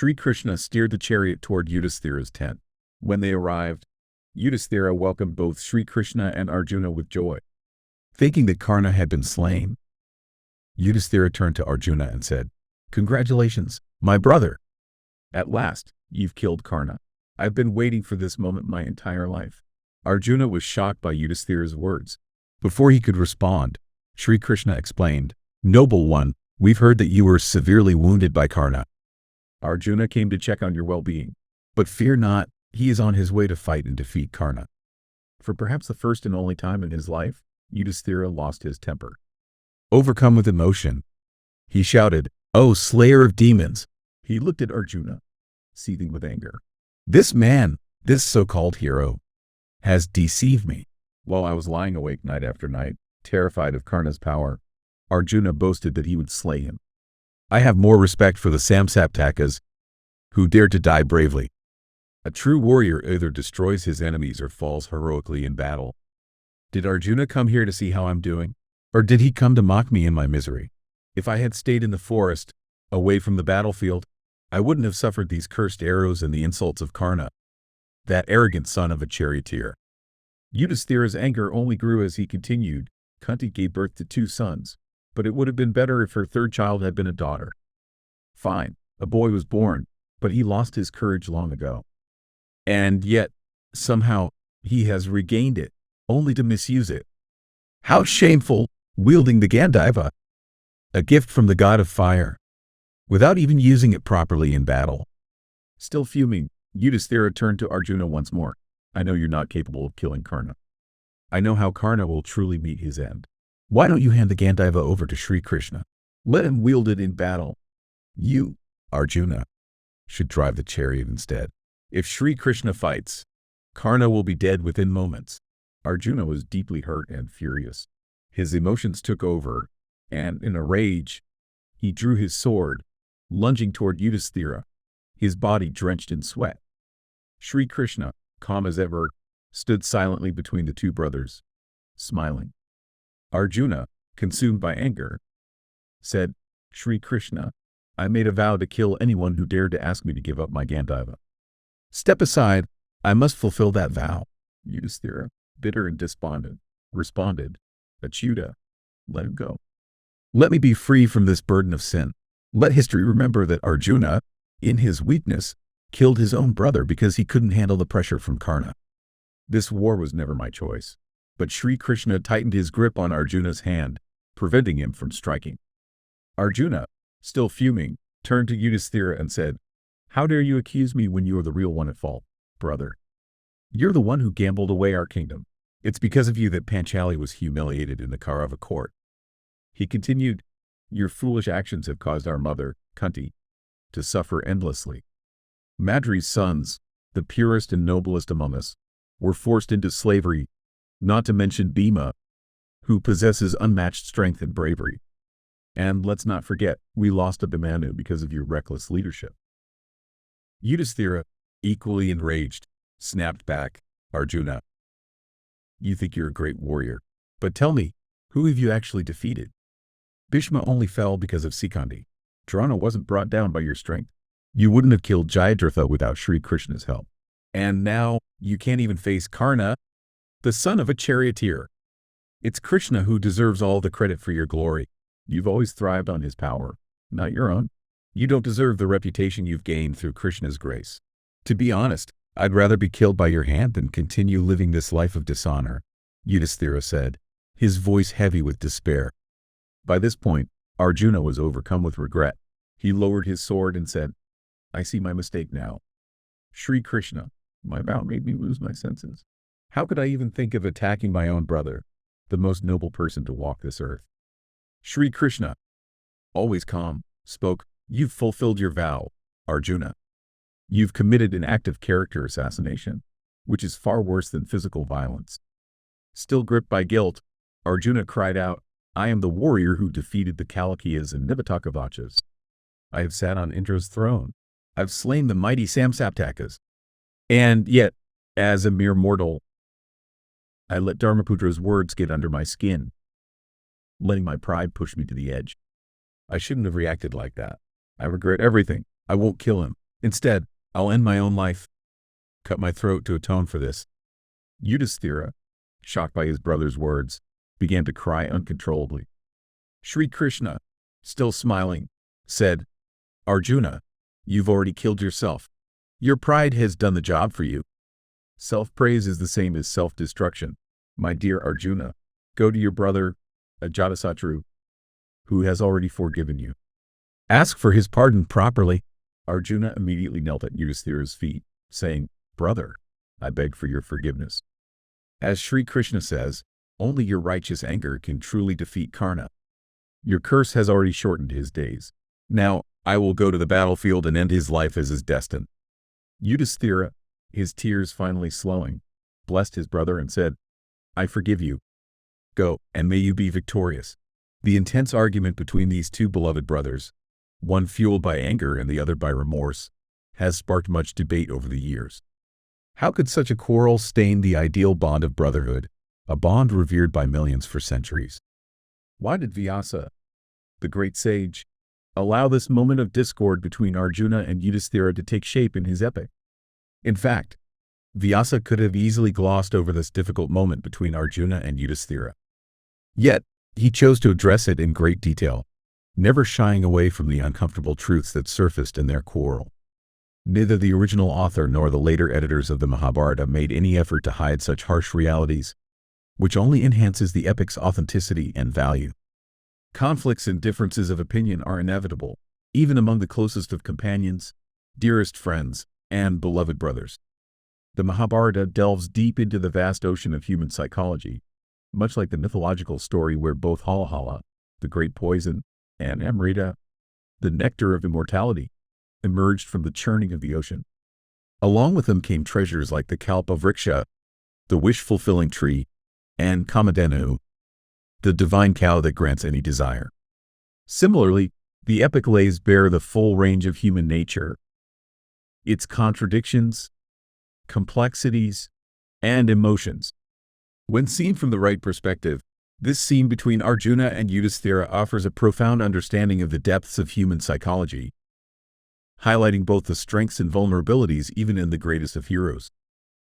Sri Krishna steered the chariot toward Yudhisthira's tent. When they arrived, Yudhisthira welcomed both Sri Krishna and Arjuna with joy. Thinking that Karna had been slain, Yudhisthira turned to Arjuna and said, "Congratulations, my brother! At last, you've killed Karna. I've been waiting for this moment my entire life." Arjuna was shocked by Yudhisthira's words. Before he could respond, Sri Krishna explained, "Noble one, we've heard that you were severely wounded by Karna. Arjuna came to check on your well-being. But fear not, he is on his way to fight and defeat Karna." For perhaps the first and only time in his life, Yudhisthira lost his temper. Overcome with emotion, he shouted, "O slayer of demons!" He looked at Arjuna, seething with anger. "This man, this so-called hero, has deceived me." While I was lying awake night after night, terrified of Karna's power, Arjuna boasted that he would slay him. I have more respect for the Samsaptakas, who dared to die bravely. A true warrior either destroys his enemies or falls heroically in battle. Did Arjuna come here to see how I'm doing? Or did he come to mock me in my misery? If I had stayed in the forest, away from the battlefield, I wouldn't have suffered these cursed arrows and the insults of Karna, that arrogant son of a charioteer. Yudhisthira's anger only grew as he continued. Kunti gave birth to 2 sons, but it would have been better if her third child had been a daughter. Fine, a boy was born, but he lost his courage long ago. And yet, somehow, he has regained it, only to misuse it. How shameful, wielding the Gandiva, a gift from the god of fire, without even using it properly in battle. Still fuming, Yudhisthira turned to Arjuna once more. "I know you're not capable of killing Karna. I know how Karna will truly meet his end. Why don't you hand the Gandiva over to Sri Krishna? Let him wield it in battle. You, Arjuna, should drive the chariot instead. If Sri Krishna fights, Karna will be dead within moments." Arjuna was deeply hurt and furious. His emotions took over, and in a rage, he drew his sword, lunging toward Yudhisthira, his body drenched in sweat. Sri Krishna, calm as ever, stood silently between the 2 brothers, smiling. Arjuna, consumed by anger, said, "Sri Krishna, I made a vow to kill anyone who dared to ask me to give up my Gandiva. Step aside, I must fulfill that vow." Yudhisthira, bitter and despondent, responded, "Achyuta, let him go. Let me be free from this burden of sin. Let history remember that Arjuna, in his weakness, killed his own brother because he couldn't handle the pressure from Karna. This war was never my choice." But Sri Krishna tightened his grip on Arjuna's hand, preventing him from striking. Arjuna, still fuming, turned to Yudhisthira and said, "How dare you accuse me when you are the real one at fault, brother? You're the one who gambled away our kingdom. It's because of you that Panchali was humiliated in the Kaurava court." He continued, "Your foolish actions have caused our mother, Kunti, to suffer endlessly. Madri's sons, the purest and noblest among us, were forced into slavery, not to mention Bhima, who possesses unmatched strength and bravery. And let's not forget, we lost Abhimanyu because of your reckless leadership." Yudhisthira, equally enraged, snapped back, "Arjuna, you think you're a great warrior, but tell me, who have you actually defeated? Bhishma only fell because of Sikandi. Drona wasn't brought down by your strength. You wouldn't have killed Jayadratha without Sri Krishna's help. And now, you can't even face Karna, the son of a charioteer. It's Krishna who deserves all the credit for your glory. You've always thrived on his power, not your own. You don't deserve the reputation you've gained through Krishna's grace. To be honest, I'd rather be killed by your hand than continue living this life of dishonor," Yudhisthira said, his voice heavy with despair. By this point, Arjuna was overcome with regret. He lowered his sword and said, "I see my mistake now. Sri Krishna, my vow made me lose my senses. How could I even think of attacking my own brother, the most noble person to walk this earth?" Sri Krishna, always calm, spoke, "You've fulfilled your vow, Arjuna. You've committed an act of character assassination, which is far worse than physical violence." Still gripped by guilt, Arjuna cried out, "I am the warrior who defeated the Kalakiyas and Nivatakavachas. I have sat on Indra's throne. I've slain the mighty Samsaptakas. And yet, as a mere mortal, I let Dharmaputra's words get under my skin, letting my pride push me to the edge. I shouldn't have reacted like that. I regret everything. I won't kill him. Instead, I'll end my own life, cut my throat to atone for this." Yudhisthira, shocked by his brother's words, began to cry uncontrollably. Sri Krishna, still smiling, said, "Arjuna, you've already killed yourself. Your pride has done the job for you. Self-praise is the same as self-destruction. My dear Arjuna, go to your brother, Ajatasattu, who has already forgiven you. Ask for his pardon properly." Arjuna immediately knelt at Yudhisthira's feet, saying, "Brother, I beg for your forgiveness. As Sri Krishna says, only your righteous anger can truly defeat Karna. Your curse has already shortened his days. Now, I will go to the battlefield and end his life as is destined." Yudhisthira, his tears finally slowing, blessed his brother and said, "I forgive you. Go, and may you be victorious." The intense argument between these two beloved brothers, one fueled by anger and the other by remorse, has sparked much debate over the years. How could such a quarrel stain the ideal bond of brotherhood, a bond revered by millions for centuries? Why did Vyasa, the great sage, allow this moment of discord between Arjuna and Yudhisthira to take shape in his epic? In fact, Vyasa could have easily glossed over this difficult moment between Arjuna and Yudhisthira. Yet, he chose to address it in great detail, never shying away from the uncomfortable truths that surfaced in their quarrel. Neither the original author nor the later editors of the Mahabharata made any effort to hide such harsh realities, which only enhances the epic's authenticity and value. Conflicts and differences of opinion are inevitable, even among the closest of companions, dearest friends, and beloved brothers. The Mahabharata delves deep into the vast ocean of human psychology, much like the mythological story where both Halahala, the great poison, and Amrita, the nectar of immortality, emerged from the churning of the ocean. Along with them came treasures like the Kalpa Vriksha, the wish-fulfilling tree, and Kamadhenu, the divine cow that grants any desire. Similarly, the epic lays bare the full range of human nature, its contradictions, complexities, and emotions. When seen from the right perspective, this scene between Arjuna and Yudhisthira offers a profound understanding of the depths of human psychology, highlighting both the strengths and vulnerabilities even in the greatest of heroes.